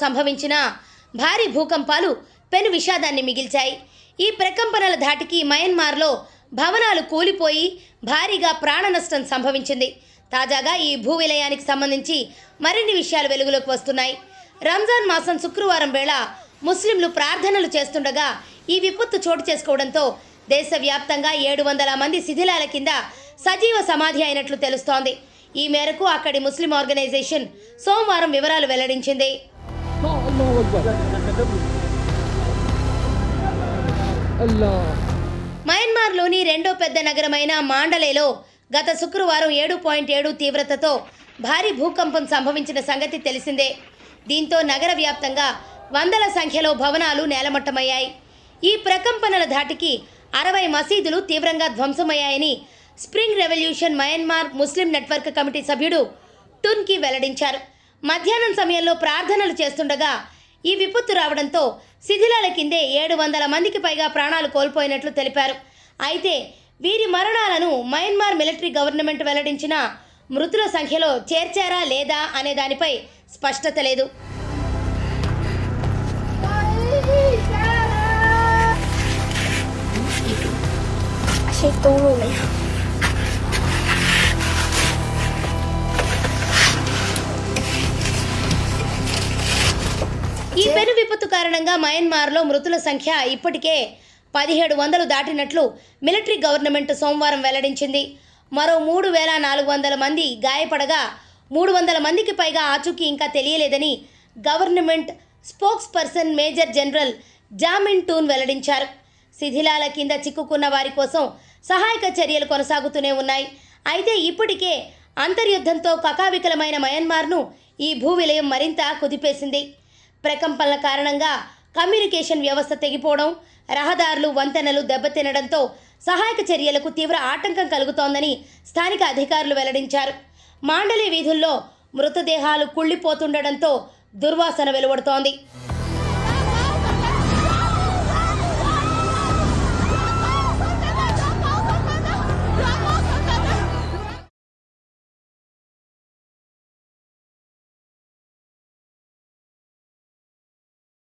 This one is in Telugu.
సంభవించిన భారీ భూకంపాలు పెను విషాదాన్ని మిగిల్చాయి. ఈ ప్రకంపనల ధాటికి మయన్మార్లో భవనాలు కూలిపోయి భారీగా ప్రాణ నష్టం సంభవించింది. తాజాగా ఈ భూ విలయానికి సంబంధించి మరిన్ని విషయాలు వెలుగులోకి వస్తున్నాయి. రంజాన్ మాసం శుక్రవారం వేళ ముస్లింలు ప్రార్థనలు చేస్తుండగా ఈ విపత్తు చోటు చేసుకోవడంతో దేశవ్యాప్తంగా 700 మంది శిథిలాల కింద సజీవ సమాధి అయినట్లు తెలుస్తోంది. ఈ మేరకు అక్కడి ముస్లిం ఆర్గనైజేషన్ సోమవారం వివరాలు వెల్లడించింది. మయన్మార్లోని రెండో పెద్ద నగరమైన మాండలేలో గత శుక్రవారం 7.7 తీవ్రతతో భారీ భూకంపం సంభవించిన సంగతి తెలిసిందే. దీంతో నగర వ్యాప్తంగా వందల సంఖ్యలో భవనాలు నేలమట్టమయ్యాయి. ఈ ప్రకంపనల ధాటికి 60 మసీదులు తీవ్రంగా ధ్వంసమయ్యాయని స్ప్రింగ్ రెవల్యూషన్ మయన్మార్ ముస్లిం నెట్వర్క్ కమిటీ సభ్యుడు టున్కి వెల్లడించారు. మధ్యాహ్నం సమయంలో ప్రార్థనలు చేస్తుండగా ఈ విపత్తు రావడంతో శిథిలాల కిందే 700 మందికి పైగా ప్రాణాలు కోల్పోయినట్లు తెలిపారు. అయితే వీరి మరణాలను మయన్మార్ మిలిటరీ గవర్నమెంట్ వెల్లడించిన మృతుల సంఖ్యలో చేర్చారా లేదా అనే దానిపై స్పష్టత లేదు. ఈ పెను విపత్తు కారణంగా మయన్మార్లో మృతుల సంఖ్య ఇప్పటికే 1700 దాటినట్లు మిలిటరీ గవర్నమెంట్ సోమవారం వెల్లడించింది. మరో 3400 మంది గాయపడగా 300 మందికి పైగా ఆచూకీ ఇంకా తెలియలేదని government spokesperson major general Zaw Min Tun వెల్లడించారు. శిథిలాల కింద చిక్కుకున్న వారి కోసం సహాయక చర్యలు కొనసాగుతూనే ఉన్నాయి. అయితే ఇప్పటికే అంతర్యుద్ధంతో కకావికలమైన మయన్మార్ను ఈ భూ విలయం మరింత కుదిపేసింది. ప్రకంపనల కారణంగా కమ్యూనికేషన్ వ్యవస్థ తెగిపోవడం, రహదారులు, వంతెనలు దెబ్బతినడంతో సహాయక చర్యలకు తీవ్ర ఆటంకం కలుగుతోందని స్థానిక అధికారులు వెల్లడించారు. మాండలే వీధుల్లో మృతదేహాలు కుళ్ళిపోతుండడంతో దుర్వాసన వెలువడుతోంది.